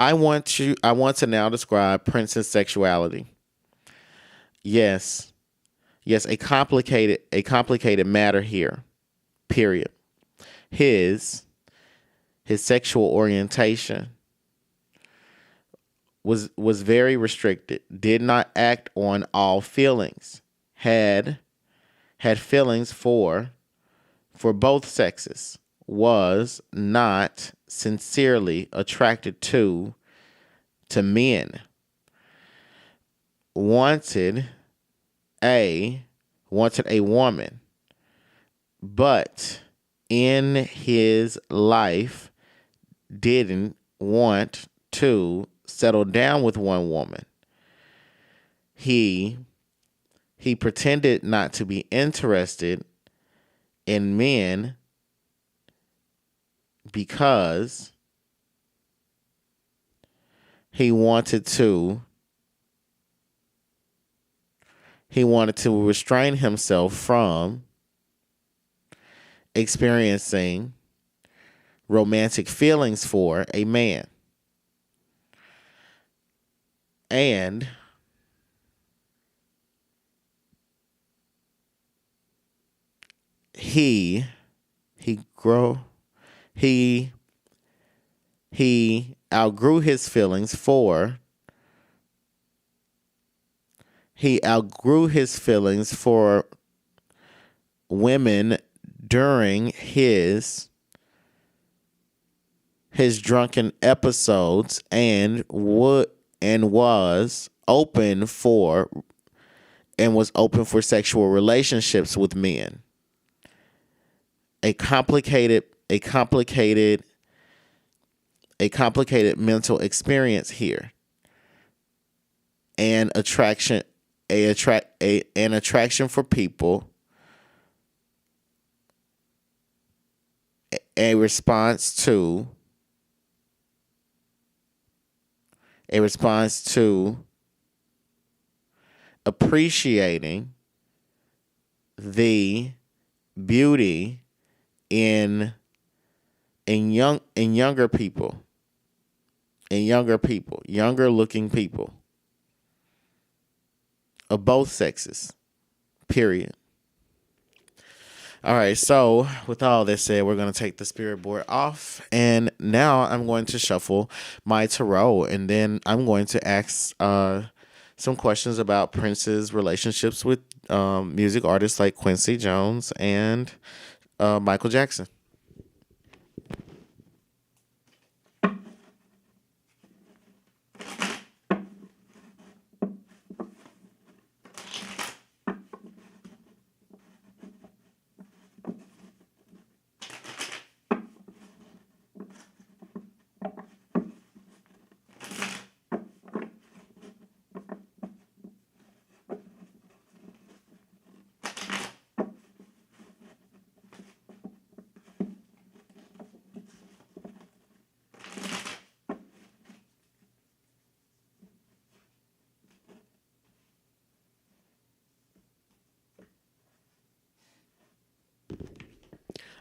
I want to now describe Prince's sexuality. Yes. Yes, a complicated matter here. Period. His his sexual orientation was very restricted. Did not act on all feelings. Had feelings for both sexes. Was not sincerely attracted to men. Wanted wanted a woman, but in his life didn't want to settle down with one woman. He pretended not to be interested in men because he wanted to restrain himself from experiencing romantic feelings for a man. And he outgrew his feelings for women during his drunken episodes and was open for sexual relationships with men. A complicated mental experience here. And attraction for people, a response to appreciating the beauty in younger people, younger looking people of both sexes. Period. All right, so with all this said, we're going to take the spirit board off, and now I'm going to shuffle my tarot, and then I'm going to ask some questions about Prince's relationships with music artists like Quincy Jones and Michael Jackson.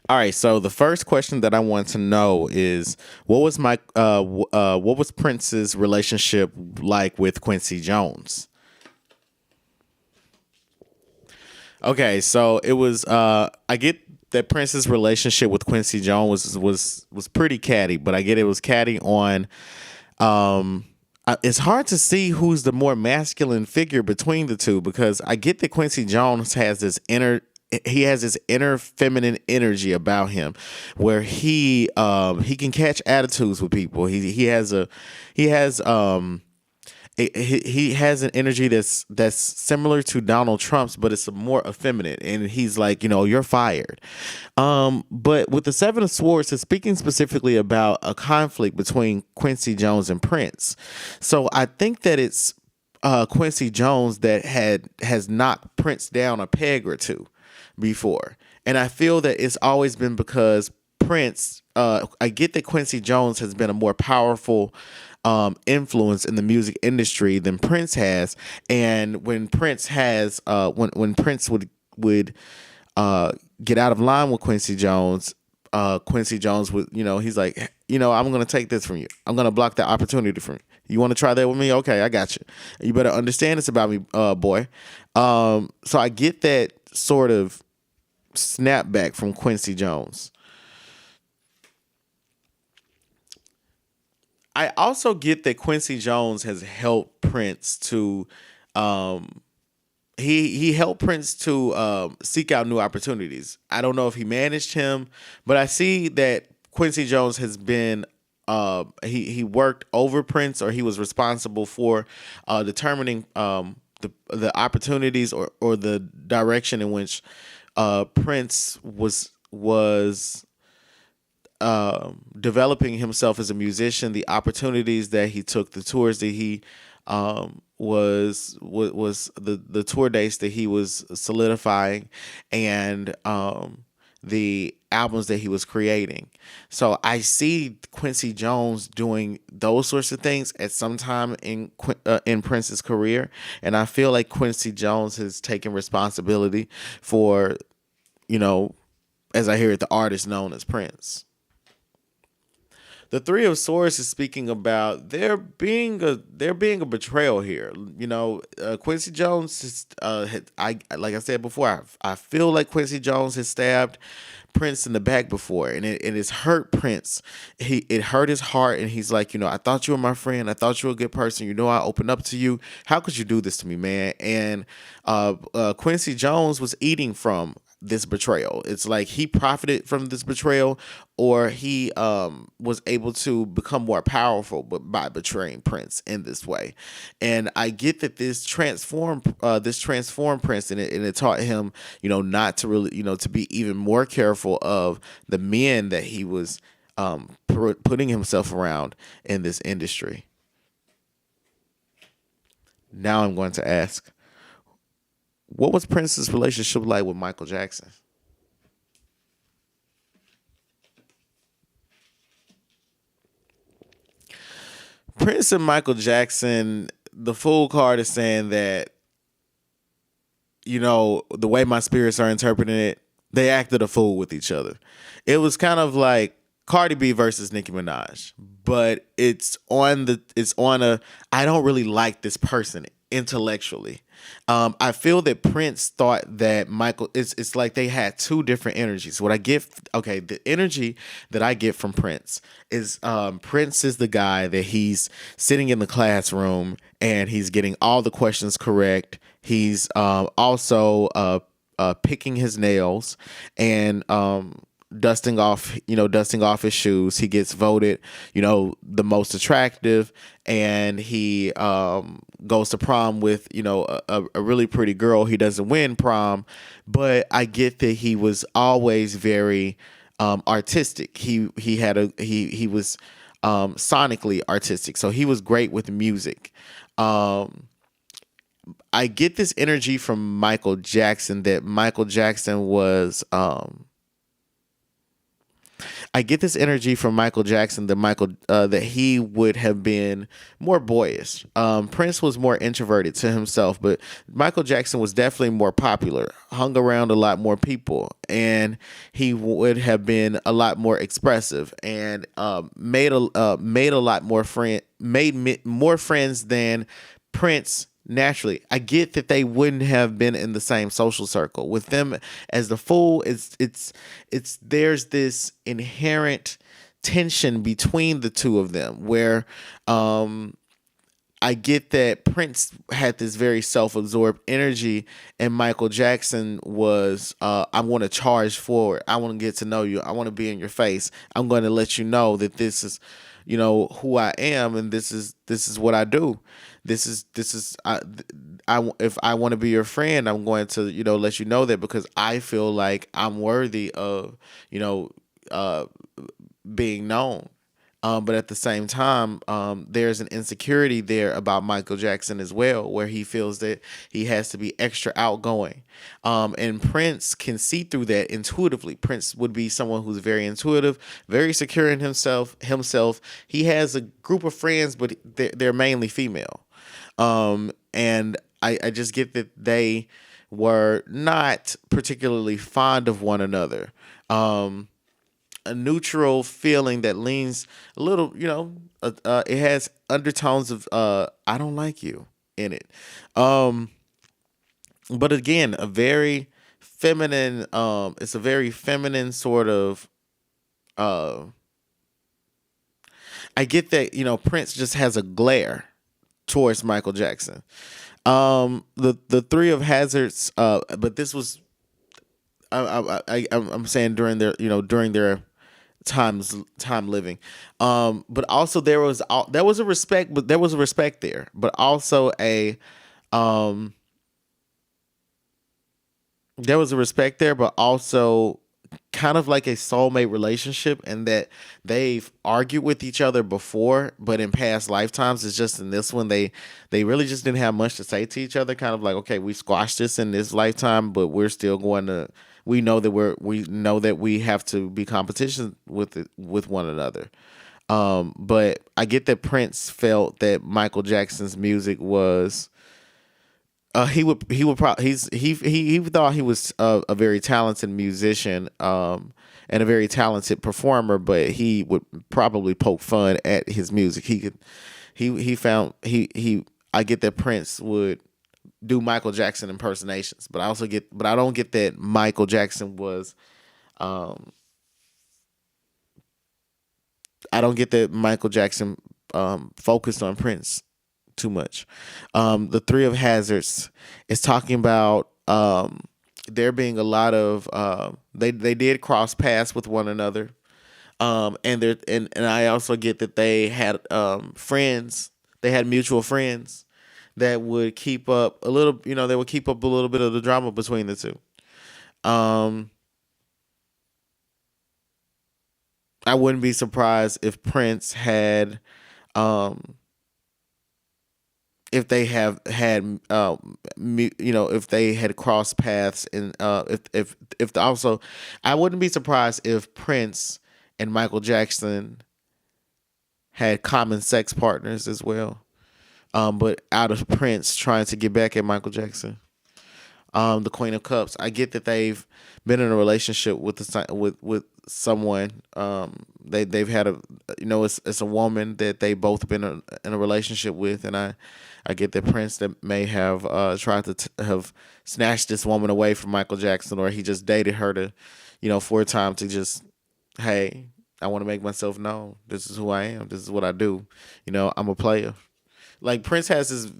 All right, so the first question that I want to know is what was Prince's relationship like with Quincy Jones? Okay, so it was I get that Prince's relationship with Quincy Jones was pretty catty, but I get it was catty on it's hard to see who's the more masculine figure between the two, because I get that Quincy Jones has this inner feminine energy about him, where he can catch attitudes with people. He has an energy that's similar to Donald Trump's, but it's more effeminate, and he's like, you're fired. But with the Seven of Swords, it's speaking specifically about a conflict between Quincy Jones and Prince. So I think that it's Quincy Jones that has knocked Prince down a peg or two before. And I feel that it's always been because Prince, I get that Quincy Jones has been a more powerful influence in the music industry than Prince has. And when Prince when Prince would get out of line with Quincy Jones, Quincy Jones would, he's like, I'm gonna take this from you. I'm gonna block that opportunity from you. You want to try that with me? Okay, I got you. You better understand it's about me, boy. So I get that sort of snapback from Quincy Jones. I also get that Quincy Jones has helped Prince to he helped Prince to seek out new opportunities. I don't know if he managed him, but I see that Quincy Jones has been he worked over Prince, or he was responsible for determining the opportunities or the direction in which Prince was developing himself as a musician, the opportunities that he took, the tours that he was the tour dates that he was solidifying, and the albums that he was creating. So I see Quincy Jones doing those sorts of things at some time in Prince's career, and I feel like Quincy Jones has taken responsibility for, as I hear it, the artist known as Prince. The Three of Swords is speaking about there being a betrayal here. Quincy Jones is, like I said before, I feel like Quincy Jones has stabbed Prince in the back before, and it's hurt Prince. It hurt his heart, and he's like, I thought you were my friend. I thought you were a good person. I opened up to you. How could you do this to me, man? And Quincy Jones was eating from this betrayal. It's like he profited from this betrayal, or he was able to become more powerful by betraying Prince in this way. And I get that this transformed Prince, and it taught him, not to really, to be even more careful of the men that he was putting himself around in this industry. Now I'm going to ask, what was Prince's relationship like with Michael Jackson? Prince and Michael Jackson, the full card is saying that, the way my spirits are interpreting it, they acted a fool with each other. It was kind of like Cardi B versus Nicki Minaj, but I don't really like this person intellectually. I feel that Prince thought that Michael, it's like they had two different energies. The energy that I get from Prince is Prince is the guy that he's sitting in the classroom and he's getting all the questions correct. He's also picking his nails and dusting off his shoes. He gets voted, the most attractive, and he goes to prom with, a really pretty girl. He doesn't win prom, but I get that he was always very artistic. He was sonically artistic, so he was great with music. I get this energy from Michael Jackson that Michael Jackson was I get this energy from Michael Jackson that he would have been more boyish. Prince was more introverted to himself, but Michael Jackson was definitely more popular, hung around a lot more people, and he would have been a lot more expressive and made more friends than Prince. Naturally, I get that they wouldn't have been in the same social circle. With them as the fool, it's there's this inherent tension between the two of them where I get that Prince had this very self-absorbed energy, and Michael Jackson was, I want to charge forward. I want to get to know you. I want to be in your face. I'm going to let you know that this is, who I am, and this is what I do. If I want to be your friend, I'm going to, let you know that, because I feel like I'm worthy of, being known. But at the same time, there's an insecurity there about Michael Jackson as well, where he feels that he has to be extra outgoing. And Prince can see through that intuitively. Prince would be someone who's very intuitive, very secure in himself. He has a group of friends, but they're mainly female. And I just get that they were not particularly fond of one another. a neutral feeling that leans a little, it has undertones of I don't like you in it. Um, but again, a very feminine. It's a very feminine sort of. Uh, I get that Prince just has a glare towards Michael Jackson. The three of Hazards. But this was I'm saying during their time living. But also there was a respect, but there was a respect there, but also a um there was a respect there, but also kind of like a soulmate relationship, and that they've argued with each other before, but in past lifetimes. It's just in this one they really just didn't have much to say to each other. Kind of like, okay, we squashed this in this lifetime, but we're still going to. We know that we have to be competition with one another. But I get that Prince felt that Michael Jackson's music was he would probably he thought he was a very talented musician and a very talented performer, but he would probably poke fun at his music. He found he I get that Prince would do Michael Jackson impersonations, but I don't get that Michael Jackson was um I don't get that Michael Jackson focused on Prince too much. The Three of Hazards is talking about there being a lot of they did cross paths with one another. And I also get that they had friends. They had mutual friends that would keep up a little. They would keep up a little bit of the drama between the two. Um, I wouldn't be surprised if Prince had um, if they have had if they had crossed paths, and also I wouldn't be surprised if Prince and Michael Jackson had common sex partners as well. But out of Prince trying to get back at Michael Jackson. The Queen of Cups, I get that they've been in a relationship with someone. They've had it's a woman that they both been in a relationship with, and I get that Prince that may have tried to have snatched this woman away from Michael Jackson, or he just dated her to, for a time to just, hey, I want to make myself known. This is who I am. This is what I do. I'm a player. Like Prince has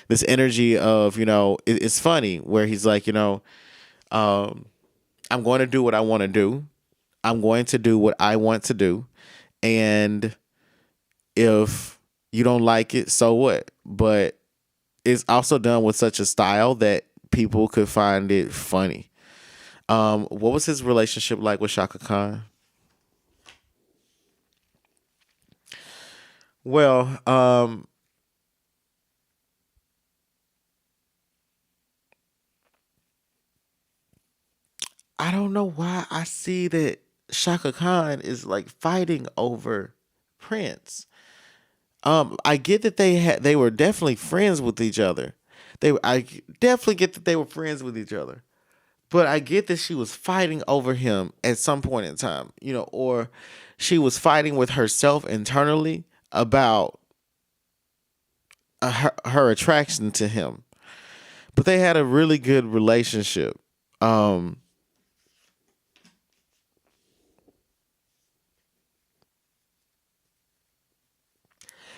this energy of, it's funny where he's like, um, I'm going to do what I want to do. I'm going to do what I want to do. And if you don't like it, so what? But it's also done with such a style that people could find it funny. What was his relationship like with Chaka Khan? Well, I don't know why I see that Chaka Khan is like fighting over Prince. I get that they were definitely friends with each other. I definitely get that they were friends with each other. But I get that she was fighting over him at some point in time, or she was fighting with herself internally about her attraction to him. But they had a really good relationship. Um,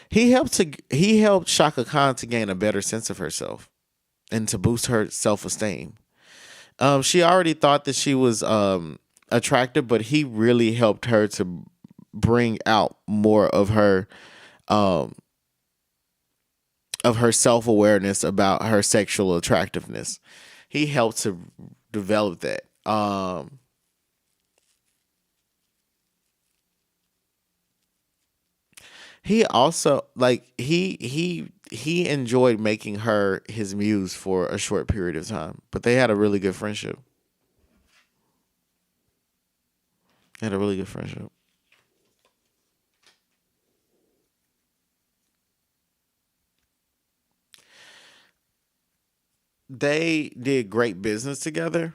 he helped Shaka Khan to gain a better sense of herself and to boost her self esteem. She already thought that she was attractive, but he really helped her to bring out more um, of her self awareness about her sexual attractiveness. He helped to develop that. He also he enjoyed making her his muse for a short period of time, but they had a really good friendship. They had a really good friendship. They did great business together.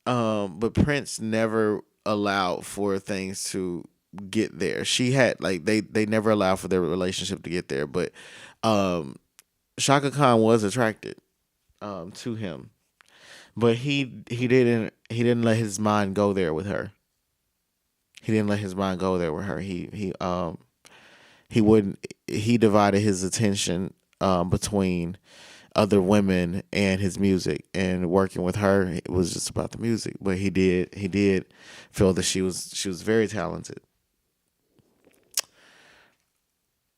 But Prince never allowed for things to get there. She had like they never allowed for their relationship to get there, but um Chaka Khan was attracted to him. But he didn't let his mind go there with her. He didn't let his mind go there with her. He wouldn't he divided his attention between other women and his music, and working with her it was just about the music. But he did feel that she was very talented.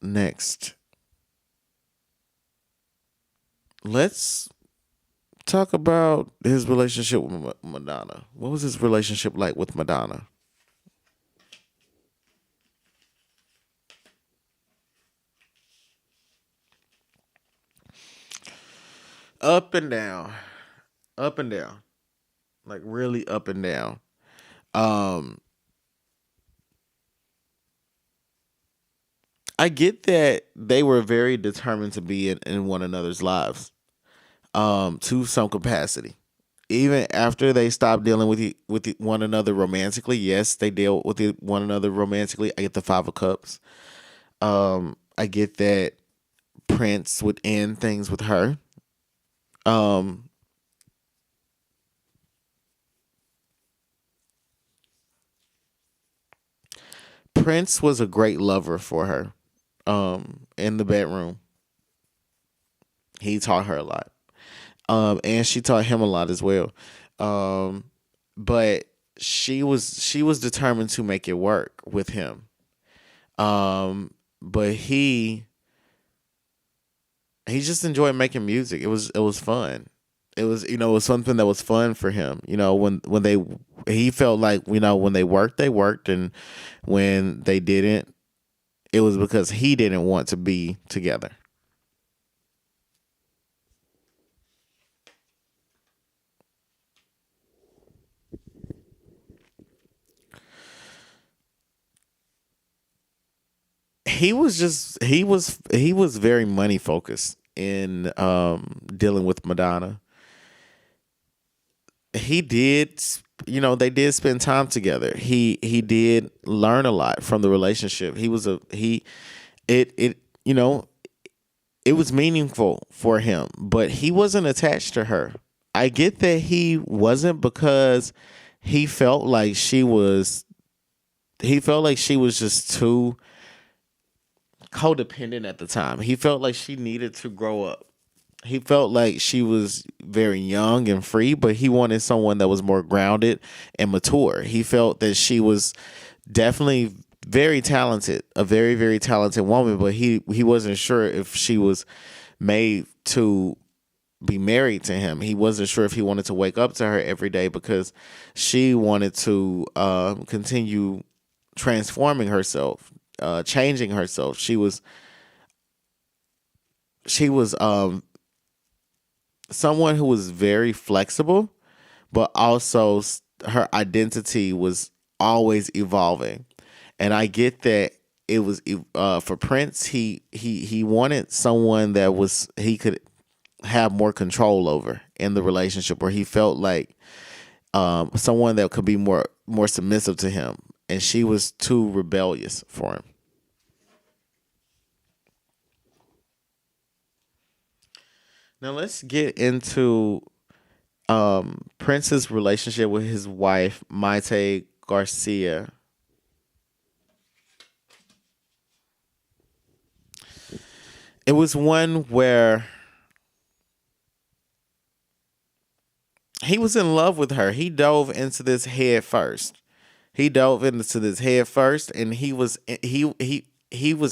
Next, let's talk about his relationship with Madonna. What was his relationship like with Madonna? Up and down, up and down, like really up and down. Um, I get that they were very determined to be in one another's lives, to some capacity. Even after they stopped dealing with one another romantically, yes, they deal with one another romantically. I get the Five of Cups. I get that Prince would end things with her. Um, Prince was a great lover for her. In the bedroom, he taught her a lot. And she taught him a lot as well. Um, but she was determined to make it work with him. But he just enjoyed making music. It was fun. It was something that was fun for him. When they he felt like when they worked, and when they didn't, it was because he didn't want to be together. He was very money focused in dealing with Madonna. He did, they did spend time together. He did learn a lot from the relationship. He was a he it you know it was meaningful for him, but he wasn't attached to her. I get that he wasn't, because he felt like she was he felt like she was just too codependent at the time. He felt like she needed to grow up. He felt like she was very young and free, but he wanted someone that was more grounded and mature. He felt that she was definitely very talented, a very, very talented woman, but he wasn't sure if she was made to be married to him. He wasn't sure if he wanted to wake up to her every day, because she wanted to continue transforming herself, changing herself. She was someone who was very flexible, but also her identity was always evolving. And I get that it was for Prince. He wanted someone that was he could have more control over in the relationship, where he felt like someone that could be more submissive to him, and she was too rebellious for him. Now let's get into Prince's relationship with his wife Mayte Garcia. It was one where he was in love with her. He dove into this head first. He dove into this head first, and he was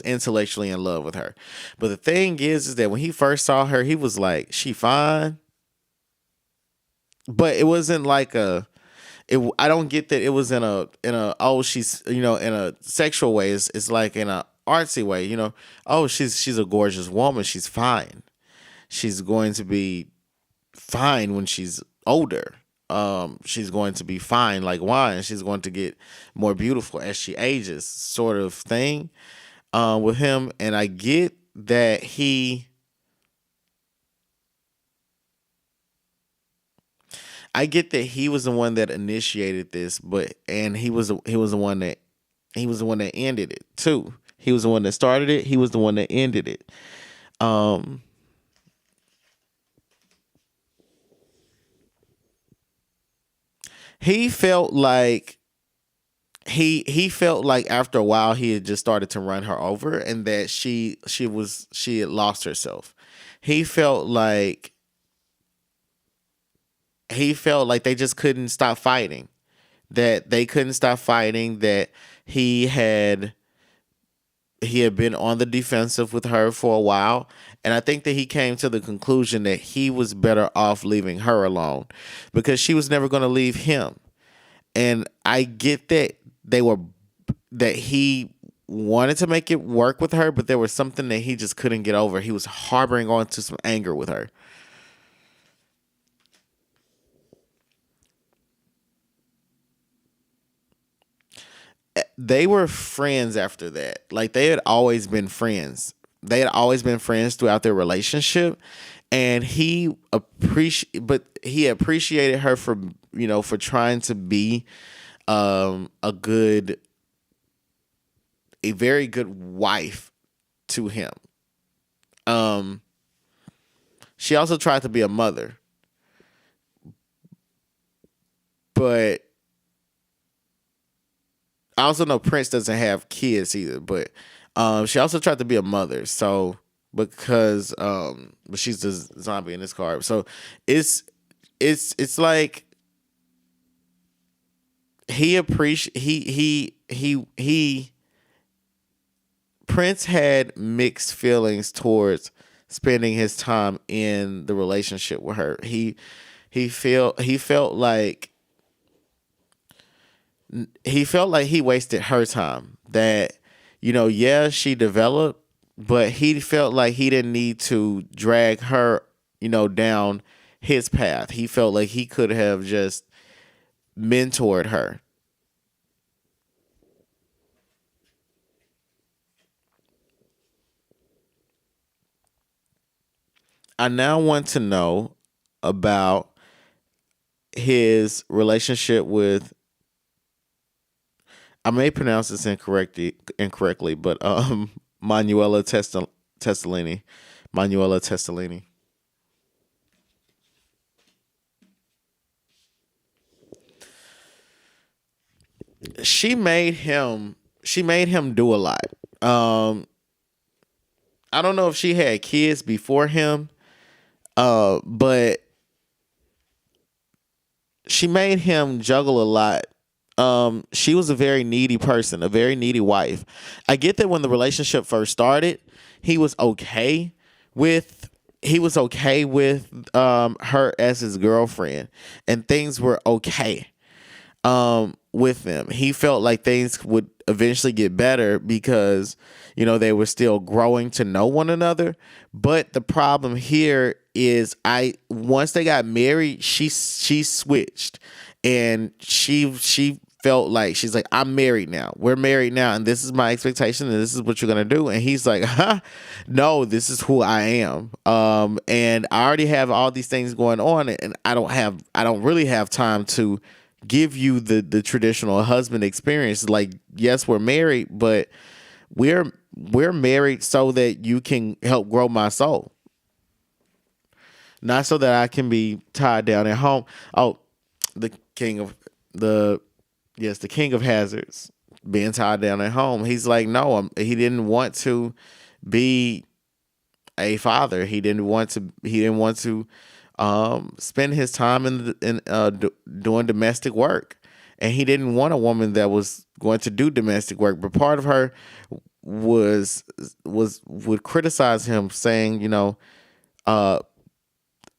intellectually in love with her. But the thing is that when he first saw her, he was like, "She fine," but it wasn't like a. I don't get that it was in a oh, she's in a sexual way. It's like in a artsy way. Oh, she's a gorgeous woman. She's fine. She's going to be fine when she's older. She's going to be fine like wine. She's going to get more beautiful as she ages, sort of thing. With him, and I get that I get that he was the one that initiated this, but and he was the one that ended it too. He was the one that started it. He was the one that ended it. Um, he felt like he felt like after a while he had just started to run her over, and that she had lost herself. He felt like they just couldn't stop fighting. That they couldn't stop fighting. That he had he had been on the defensive with her for a while. And I think that he came to the conclusion that he was better off leaving her alone because she was never going to leave him. And I get that that he wanted to make it work with her, but there was something that he just couldn't get over. He was harboring on to some anger with her. They were friends after that. Like they had always been friends. They had always been friends throughout their relationship, and he appreciated her for for trying to be a good, a very good wife to him. Um, she also tried to be a mother, but I also know Prince doesn't have kids either, but she also tried to be a mother. So because but she's the zombie in this card. So it's it's like he appreciate he Prince had mixed feelings towards spending his time in the relationship with her. He felt like he wasted her time. That yeah, she developed, but he felt like he didn't need to drag her, down his path. He felt like he could have just mentored her. I now want to know about his relationship with, I may pronounce this incorrectly, but Manuela Testolini. Manuela Testolini. She made him do a lot. Um I don't know if she had kids before him, but she made him juggle a lot. She was a very needy person, a very needy wife. I get that when the relationship first started, he was okay with her as his girlfriend, and things were okay with them. He felt like things would eventually get better because they were still growing to know one another. But the problem here is, I once they got married, she switched, and she felt like, she's like, I'm married now. We're married now, and this is my expectation, and this is what you're gonna do. And he's like, huh? No, this is who I am. And I already have all these things going on, and I don't really have time to give you the traditional husband experience. Like, yes, we're married, but we're married so that you can help grow my soul, not so that I can be tied down at home. Oh, the king of the yes, the king of hazards, being tied down at home. He's like, no, he didn't want to be a father. He didn't want to spend his time doing domestic work, and he didn't want a woman that was going to do domestic work. But part of her was would criticize him, saying, uh,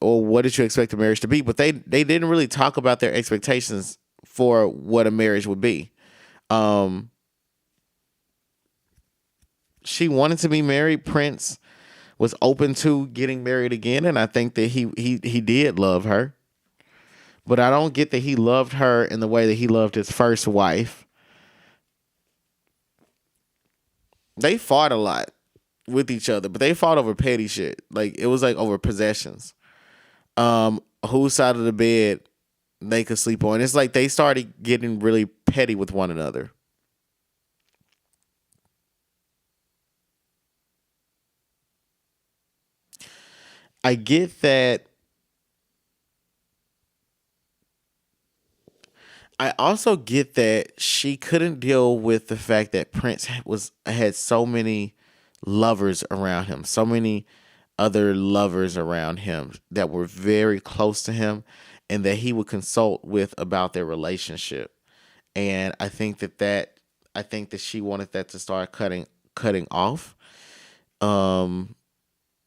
or what did you expect a marriage to be? But they didn't really talk about their expectations for what a marriage would be. Um, she wanted to be married. Prince was open to getting married again, and I think that he did love her. But I don't get that he loved her in the way that he loved his first wife. They fought a lot with each other, but they fought over petty shit. Like, it was like over possessions. Whose side of the bed they could sleep on. It's like they started getting really petty with one another. I get that. I also get that she couldn't deal with the fact that Prince had so many lovers around him, so many other lovers around him that were very close to him and that he would consult with about their relationship. And I think that she wanted that to start cutting off. Um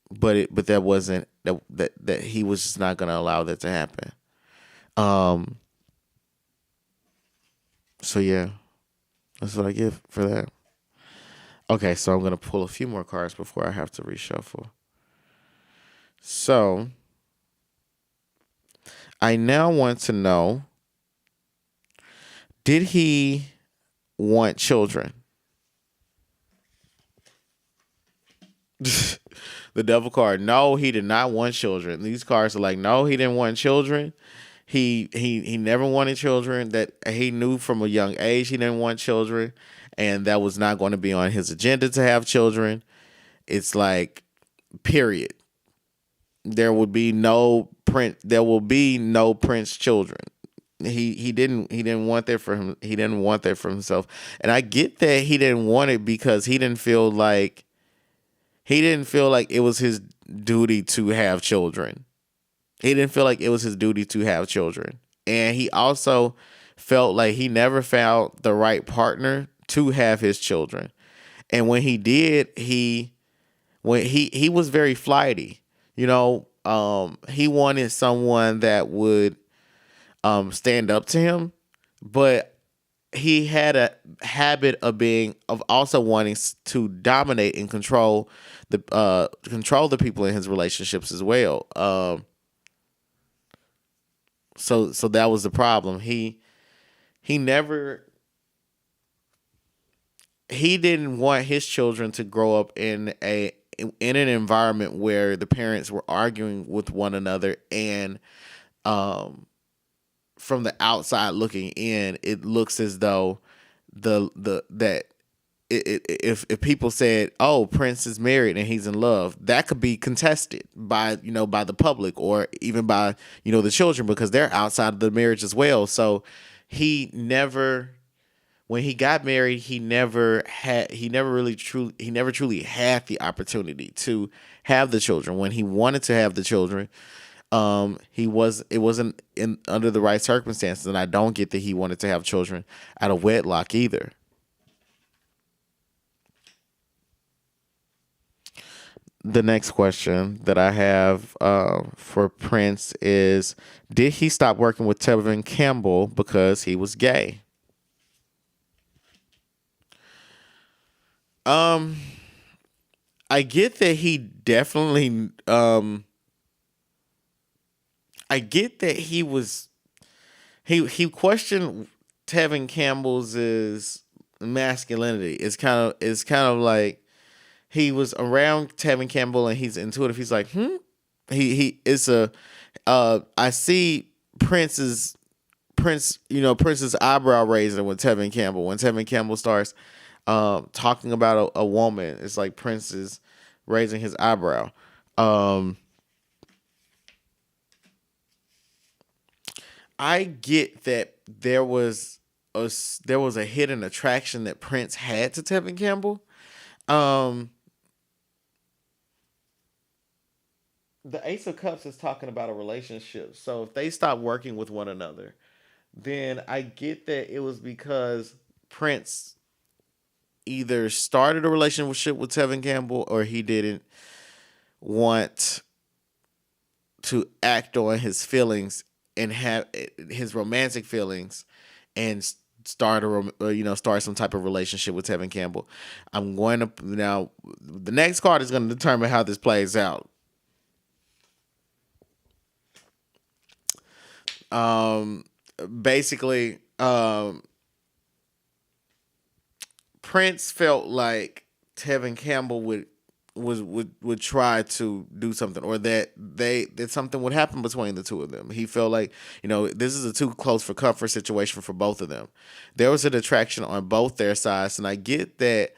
but that wasn't that he was just not going to allow that to happen. Um so yeah, that's what I give for that. Okay, so I'm gonna pull a few more cards before I have to reshuffle. So I now want to know: did he want children? The devil card. No, he did not want children. These cards are like, no, he didn't want children. He never wanted children. That he knew from a young age he didn't want children, and that was not going to be on his agenda to have children. It's like, period. There would be no prince. There will be no prince children. He didn't want that for him. He didn't want that for himself. And I get that he didn't want it because he didn't feel like it was his duty to have children. He didn't feel like it was his duty to have children. And he also felt like he never found the right partner to have his children. And when he did, he was very flighty. He wanted someone that would stand up to him, but he had a habit of also wanting to dominate and control the people in his relationships as well. So that was the problem. He never he didn't want his children to grow up in an environment where the parents were arguing with one another, and from the outside looking in, it looks as though the that if people said, "Oh, Prince is married and he's in love," that could be contested by the public or even by the children, because they're outside of the marriage as well. So he never, when he got married, he never truly had the opportunity to have the children. When he wanted to have the children, it wasn't under the right circumstances, and I don't get that he wanted to have children out of wedlock either. The next question that I have for Prince is: did he stop working with Tevin Campbell because he was gay? Um, I get that he definitely. I get that he questioned Tevin Campbell's masculinity. It's kind of like he was around Tevin Campbell and he's intuitive. He's like, He it's a I see Prince's eyebrow raising with Tevin Campbell. When Tevin Campbell starts talking about a woman, it's like Prince is raising his eyebrow. Um, I get that there was a hidden attraction that Prince had to Tevin Campbell. Um, the Ace of Cups is talking about a relationship. So if they stop working with one another, then I get that it was because Prince either started a relationship with Tevin Campbell or he didn't want to act on his feelings and have his romantic feelings and start some type of relationship with Tevin Campbell. I'm going to now. The next card is going to determine how this plays out. Um, Basically, Prince felt like Tevin Campbell would would try to do something, or that something would happen between the two of them. He felt like, this is a too close for comfort situation for both of them. There was an attraction on both their sides, and I get that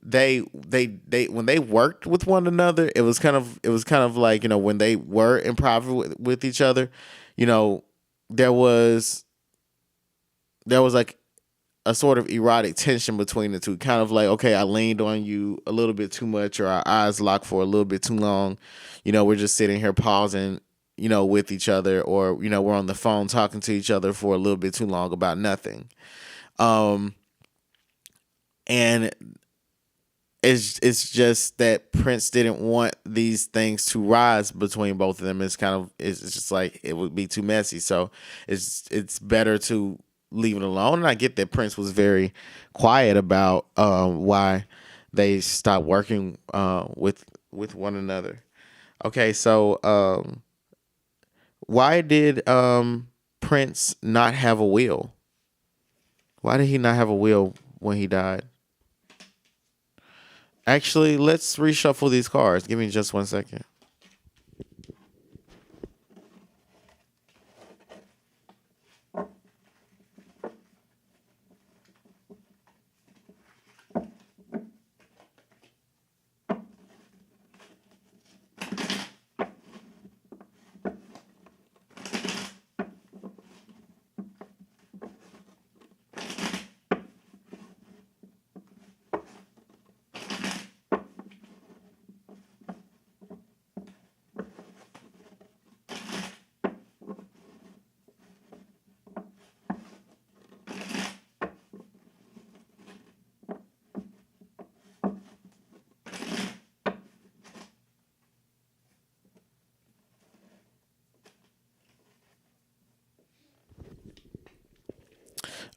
they when they worked with one another, it was kind of like, when they were in private with each other, you know there was like a sort of erotic tension between the two, kind of like, okay, I leaned on you a little bit too much, or our eyes locked for a little bit too long. We're just sitting here pausing, with each other, or we're on the phone talking to each other for a little bit too long about nothing. Um, and it's just that Prince didn't want these things to rise between both of them. It's just like it would be too messy. So it's better to leave it alone. And I get that Prince was very quiet about why they stopped working with one another. Okay, so why did Prince not have a will? Why did he not have a will when he died? Actually, let's reshuffle these cards. Give me just 1 second.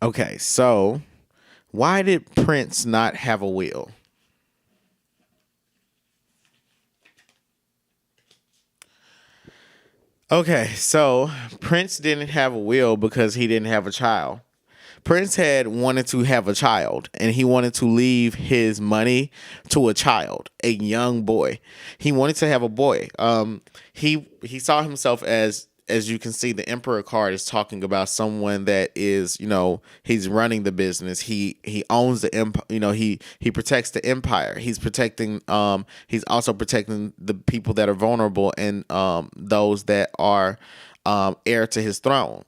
Okay, so why did Prince not have a will? Okay, so Prince didn't have a will because he didn't have a child. Prince had wanted to have a child, and he wanted to leave his money to a child, a young boy. He wanted to have a boy. He saw himself as you can see, the Emperor card is talking about someone that is, he's running the business. He owns the empire. He protects the empire. He's protecting. He's also protecting the people that are vulnerable, and those that are heir to his throne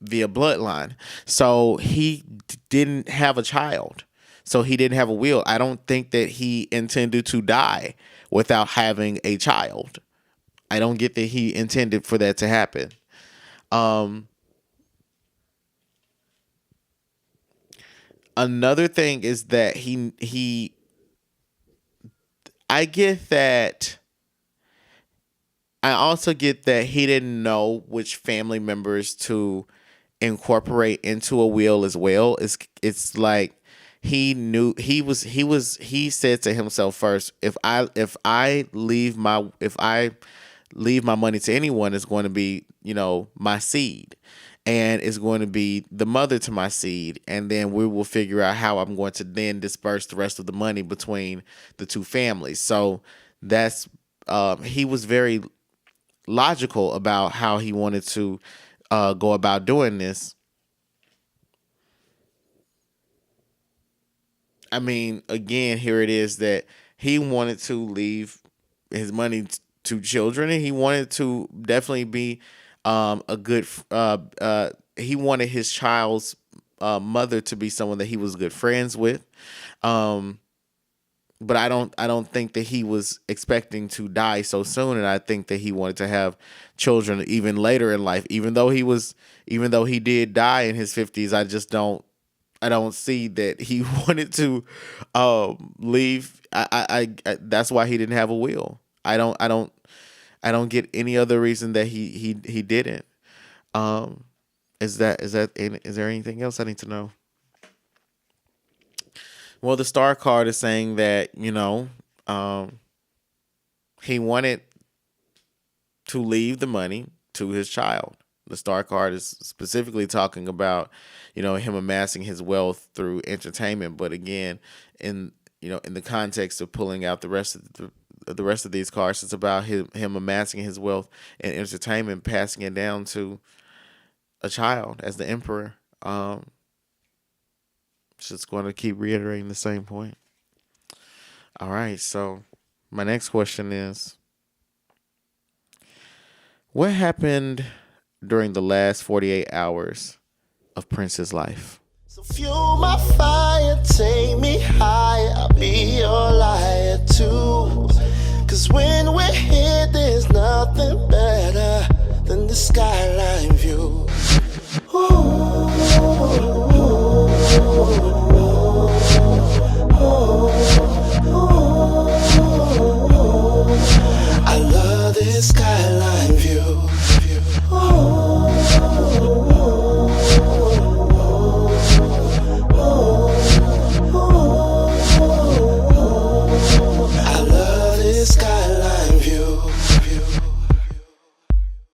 via bloodline. So he didn't have a child. So he didn't have a will. I don't think that he intended to die without having a child. I don't get that he intended for that to happen. Another thing is that I get that. I also get that he didn't know which family members to incorporate into a will as well. It's like he said to himself first, if I leave my money to anyone, it's going to be, my seed, and it's going to be the mother to my seed, and then we will figure out how I'm going to then disperse the rest of the money between the two families. So that's he was very logical about how he wanted to go about doing this. I mean, again, here it is that he wanted to leave his money to children, and he wanted to definitely be a good. He wanted his child's mother to be someone that he was good friends with. Um, but I don't think that he was expecting to die so soon, and I think that he wanted to have children even later in life. Even though he did die in his 50s, I don't see that he wanted to leave. That's why he didn't have a will. I don't get any other reason that he didn't. Um, is there anything else I need to know? Well, the star card is saying that um, he wanted to leave the money to his child. The star card is specifically talking about, him amassing his wealth through entertainment. But again, in the context of pulling out the rest of the rest of these cards. It's about him amassing his wealth and entertainment, passing it down to a child as the emperor. Just going to keep reiterating the same point. All right, so my next question is, what happened during the last 48 hours of Prince's life? So fuel my fire, take me higher, I'll be your liar too. Cause when we're here, there's nothing better than the skyline view. Ooh.